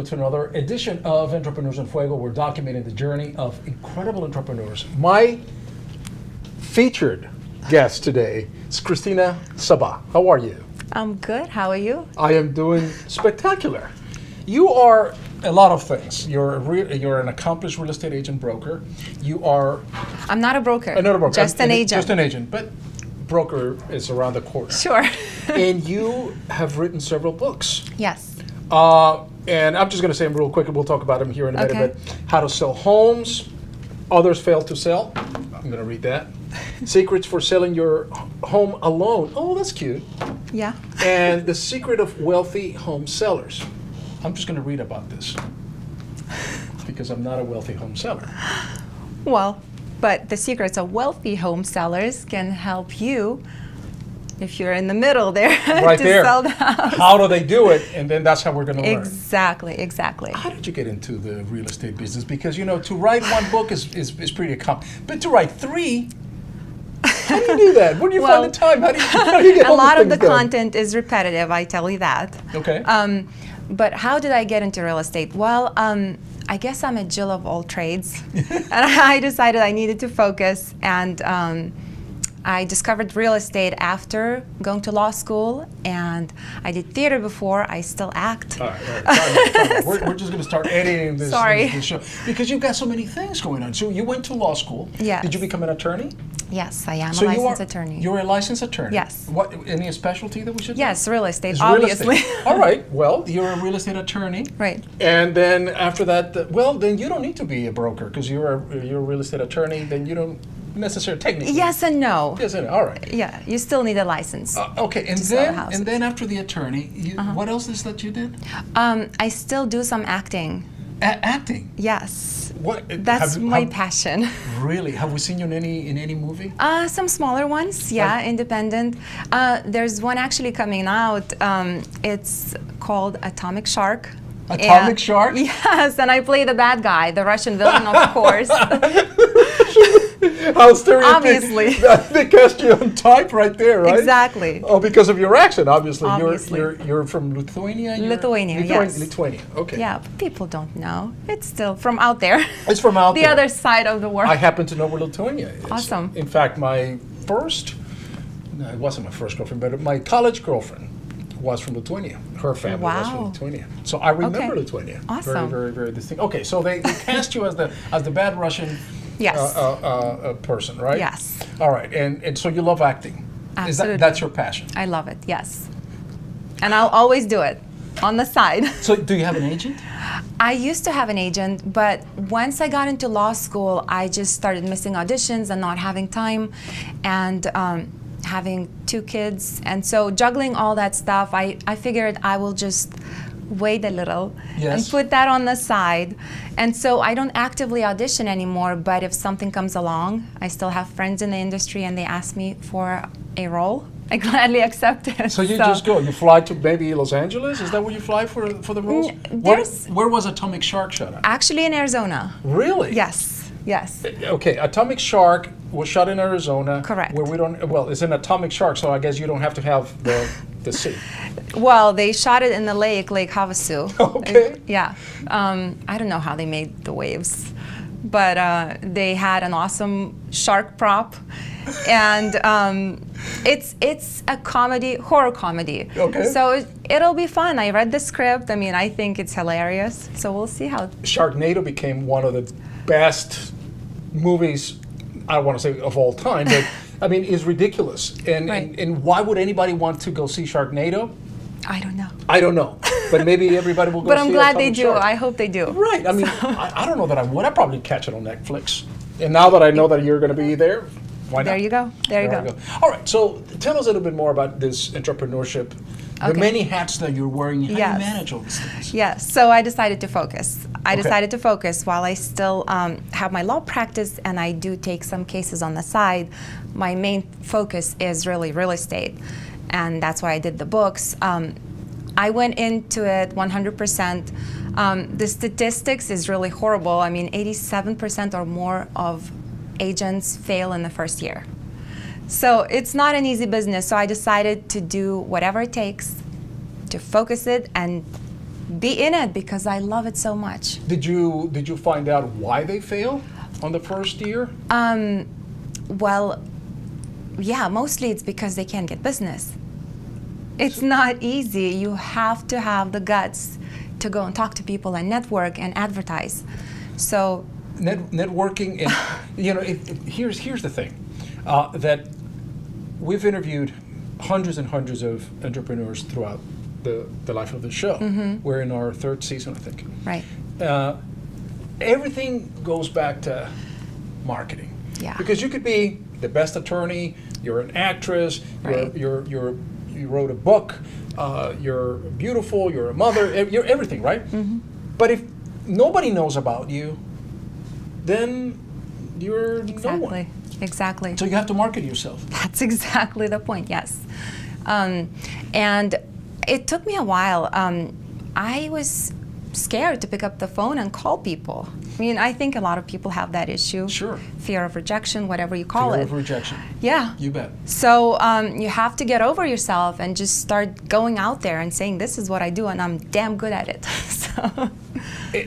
welcome to another edition of Entrepreneurs in Fuego. We're documenting the journey of incredible entrepreneurs. My featured guest today is Kristina Sabbagh. How are you? I'm good. How are you? I am doing spectacular. You are a lot of things. You're an accomplished real estate agent broker. You are... I'm not a broker. Not a broker. Just an agent. Just an agent, but broker is around the corner. Sure. And you have written several books. Yes. And I'm just going to say them real quick, and we'll talk about them here in a minute. Okay. But How to Sell Homes, Others Fail to Sell. I'm going to read that. Secrets for Selling Your Home Alone. Oh, that's cute. Yeah. And The Secret of Wealthy Home Sellers. I'm just going to read about this because I'm not a wealthy home seller. Well, but the secrets of wealthy home sellers can help you if you're in the middle there Right to there. sell the house. How do they do it? And then that's how we're going to learn. Exactly. How did you get into the real estate business? Because, you know, to write one book is pretty accomplished. But to write three, how do you do that? Where do you find the time? How do you get a all lot these of the things done? content is repetitive, I tell you that. Okay. But how did I get into real estate? Well, I guess I'm a Jill of all trades. And I decided I needed to focus, and I discovered real estate after going to law school, and I did theater before. I still act. All right. We're just going to start editing this, Sorry. this show. Because you've got so many things going on. So you went to law school. Yes. Did you become an attorney? Yes, I am So a licensed attorney. You're a licensed attorney? Yes. What? Any specialty that we should know? Yes, real estate, It's real obviously. estate. All right. Well, you're a real estate attorney. Right. And then after that, then you don't need to be a broker because you're a real estate attorney. Then you don't necessarily technically. Yes and no. Yes and no. All right. Yeah, you still need a license. Okay. And to sell then houses. after the attorney, what else is that you did? I still do some acting. Acting. Yes. What? That's my passion. Really? Have we seen you in any movie? Some smaller ones, yeah, independent. There's one actually coming out. It's called Atomic Shark. Atomic Shark? Yes, and I play the bad guy, the Russian villain, of course. How stereotypical. Obviously. They cast you on type right there, right? Exactly. Oh, because of your accent, obviously. Obviously. You're from Lithuania? Lithuania, yes. Lithuania, okay. Yeah, but people don't know. It's still from out there. It's from out there. The other side of the world. I happen to know where Lithuania is. Awesome. In fact, it wasn't my first girlfriend, but my college girlfriend was from Lithuania. Her family was from Wow. Lithuania. So I remember Okay. Lithuania. Awesome. Very, very, very distinct. Okay, so they cast you as the bad Russian Yes. person, right? Yes. All right, and so you love acting. Absolutely. That's your passion. I love it, yes. And I'll always do it on the side. So do you have an agent? I used to have an agent, but once I got into law school, I just started missing auditions and not having time, and having 2 kids. And so juggling all that stuff, I figured I will just wait a little and put that on the side. And so I don't actively audition anymore, but if something comes along, I still have friends in the industry and they ask me for a role, I gladly accept it. So you just go. You fly to maybe Los Angeles? Is that where you fly for the roles? Where was Atomic Shark shot at? Actually in Arizona. Really? Yes. Okay, Atomic Shark was shot in Arizona. Correct. Where we don't. Well, it's an atomic shark, so I guess you don't have to have the sea. Well, they shot it in the Lake Havasu. Okay. Yeah. I don't know how they made the waves, but they had an awesome shark prop, and it's a horror comedy. Okay. So it'll be fun. I read the script. I mean, I think it's hilarious. So we'll see how. Sharknado became one of the best movies, I don't want to say of all time, but I mean, it's ridiculous. And why would anybody want to go see Sharknado? I don't know. I don't know, but maybe everybody will go. But I'm glad they Atomic do. Shark. I hope they do. Right. I mean, I don't know that I would. I'd probably catch it on Netflix. And now that I know that you're going to be there, why not? There you go. There you go. All right. So tell us a little bit more about this entrepreneurship. The Okay. many hats that you're wearing. How do you Yes. manage all these things? Yes, so I decided to focus. I Okay. decided to focus while I still have my law practice and I do take some cases on the side. My main focus is really real estate, and that's why I did the books. I went into it 100%. The statistics is really horrible. I mean, 87% or more of agents fail in the first year. So it's not an easy business. So I decided to do whatever it takes to focus it and be in it because I love it so much. Did you find out why they fail on the first year? Well, yeah, mostly it's because they can't get business. It's not easy. You have to have the guts to go and talk to people and network and advertise. So Networking, and here's the thing, that we've interviewed hundreds and hundreds of entrepreneurs throughout the life of the show. We're in our third season, I think. right. Everything goes back to marketing. Yeah. Because you could be the best attorney, you're an actress, Right. you wrote a book, you're beautiful, you're a mother, you're everything, right? But if nobody knows about you, then you're no one. Exactly. So you have to market yourself. That's exactly the point, yes. And it took me a while. I was scared to pick up the phone and call people. I mean, I think a lot of people have that issue. Sure. Fear of rejection, whatever you call Fear it. of rejection. Yeah. You bet. So you have to get over yourself and just start going out there and saying, this is what I do, and I'm damn good at it. So.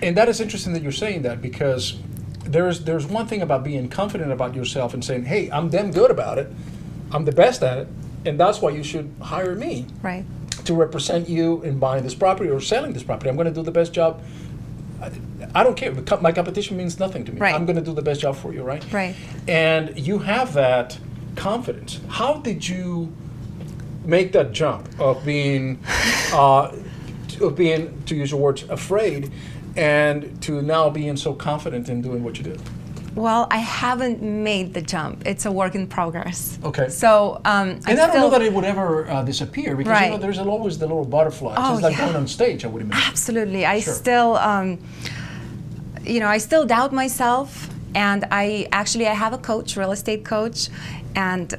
And that is interesting that you're saying that, because there's one thing about being confident about yourself and saying, hey, I'm damn good about it, I'm the best at it, and that's why you should hire me Right. to represent you in buying this property or selling this property. I'm going to do the best job. I don't care. My competition means nothing to me. Right. I'm going to do the best job for you, right? Right. And you have that confidence. How did you make that jump of being, to use your words, afraid, and to now being so confident in doing what you do? Well, I haven't made the jump. It's a work in progress. Okay. So And I don't know that it would ever disappear, because Right. there's always the little butterfly. Oh, It's like yeah. going on stage, I would imagine. Absolutely. I Sure. still, I still doubt myself. And I have a coach, real estate coach. And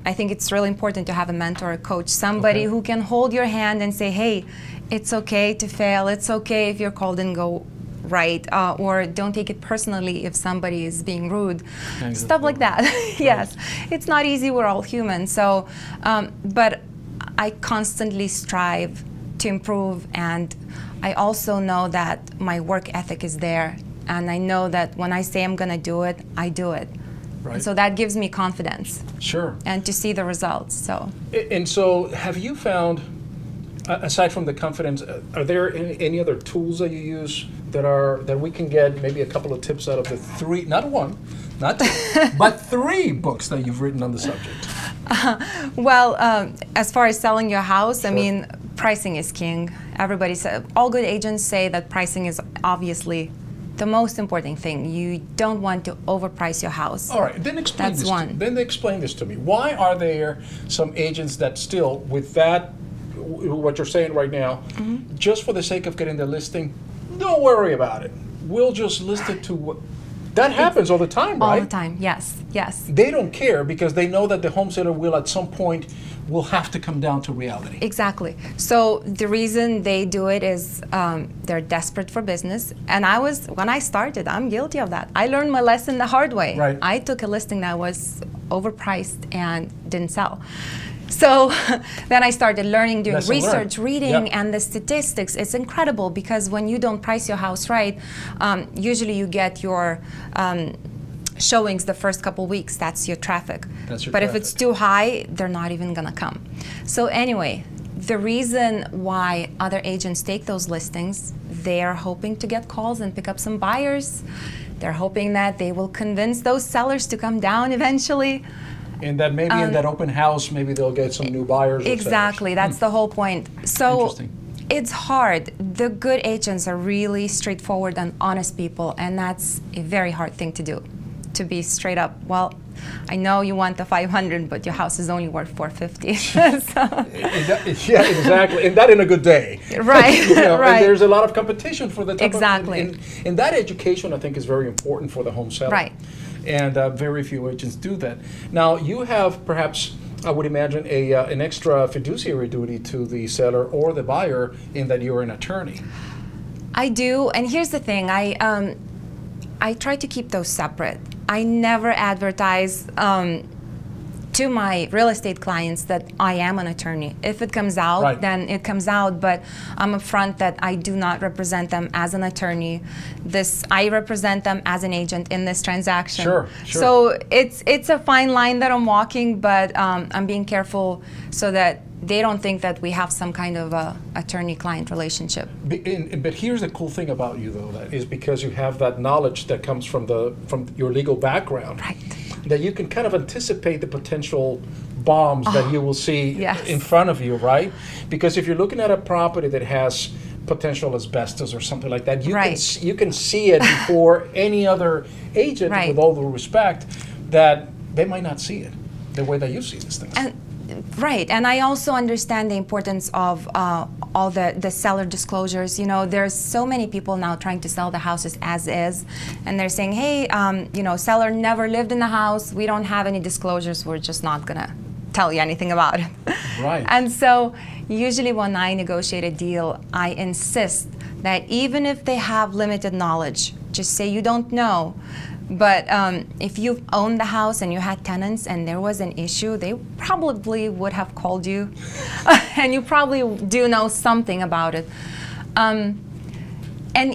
I think it's really important to have a mentor, a coach, somebody Okay. who can hold your hand and say, hey, it's okay to fail. It's okay if your call didn't go right, or don't take it personally if somebody is being rude, stuff like that. Yes, it's not easy. We're all human. So, but I constantly strive to improve, and I also know that my work ethic is there, and I know that when I say I'm going to do it, I do it. Right. And so that gives me confidence. Sure. And to see the results. So. And so, have you found, aside from the confidence, are there any other tools that you use that we can get maybe a couple of tips out of the three, not one, not two, but three books that you've written on the subject? Well, as far as selling your house, Sure. I mean, pricing is king. Everybody says, all good agents say that pricing is obviously the most important thing. You don't want to overprice your house. All right, then explain That's this. one. Then explain this to me. Why are there some agents that still, with that, what you're saying right now, just for the sake of getting the listing, don't worry about it. We'll just list it to. That happens all the time, right? All the time, yes, yes. They don't care because they know that the home seller will, at some point, will have to come down to reality. Exactly. So the reason they do it is they're desperate for business. And when I started, I'm guilty of that. I learned my lesson the hard way. Right. I took a listing that was overpriced and didn't sell. So then I started learning, doing Lesson research, learned. reading, Yep. and the statistics. It's incredible because when you don't price your house right, usually you get your showings the first couple weeks. That's your traffic. That's your but if traffic. it's too high, they're not even gonna come. So anyway, the reason why other agents take those listings, they're hoping to get calls and pick up some buyers. They're hoping that they will convince those sellers to come down eventually. And that maybe in that open house, maybe they'll get some new buyers. or sellers. Exactly, that's the whole point. So Interesting. it's hard. The good agents are really straightforward and honest people, and that's a very hard thing to do, to be straight up. Well, I know you want the 500, but your house is only worth 450. Yeah, exactly. And that in a good day. Right, right. And there's a lot of competition for the type Exactly. and that education, I think, is very important for the home seller. Right. And very few agents do that. Now, you have perhaps, I would imagine, an extra fiduciary duty to the seller or the buyer in that you're an attorney. I do, and here's the thing. I try to keep those separate. I never advertise to to my real estate clients that I am an attorney. If it comes out, Right. then it comes out, but I'm upfront that I do not represent them as an attorney. I represent them as an agent in this transaction. Sure, sure. So it's a fine line that I'm walking, but I'm being careful so that they don't think that we have some kind of a attorney-client relationship. But here's the cool thing about you, though, that is because you have that knowledge that comes from your legal background, Right. that you can kind of anticipate the potential bombs that you will see yes. in front of you, right? Because if you're looking at a property that has potential asbestos or something like that, you can see it before any other agent, Right. with all due respect, that they might not see it the way that you see these things. Right, and I also understand the importance of all the seller disclosures. You know, there's so many people now trying to sell the houses as is, and they're saying, hey, seller never lived in the house, we don't have any disclosures, we're just not gonna tell you anything about it. Right. And so usually when I negotiate a deal, I insist that even if they have limited knowledge, just say you don't know. But if you've owned the house and you had tenants and there was an issue, they probably would have called you, and you probably do know something about it. And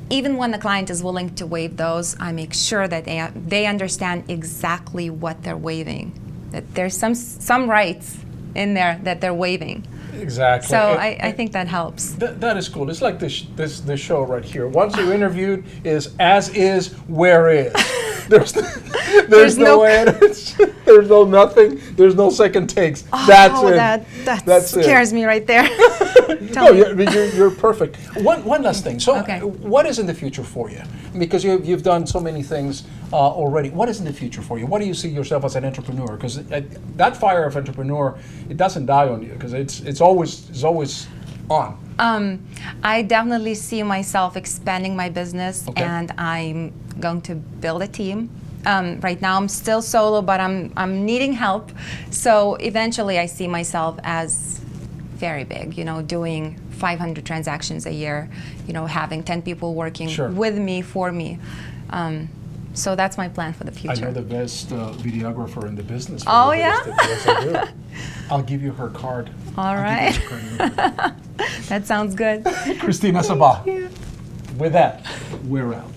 even when the client is willing to waive those, I make sure that they understand exactly what they're waiving, that there's some rights in there that they're waiving. Exactly. So I think that helps. That is cool. It's like this show right here. Once you're interviewed, is as is, where is. There's no edits. There's no nothing. There's no second takes. That's it. That scares me right there. No, you're perfect. One last thing. So, Okay. what is in the future for you? Because you've done so many things already. What is in the future for you? What do you see yourself as an entrepreneur? Because that fire of entrepreneur, it doesn't die on you, because it's always on. I definitely see myself expanding my business, Okay. and I'm going to build a team. Right now I'm still solo, but I'm needing help. So eventually I see myself as very big, doing 500 transactions a year, having 10 people working Sure. with me, for me. So that's my plan for the I future. know the best videographer in the business. For Oh, real yeah? estate. Yes, I do. I'll give you her card. All I'll give you right. her card. That sounds good. Kristina Sabbagh. With that, we're out.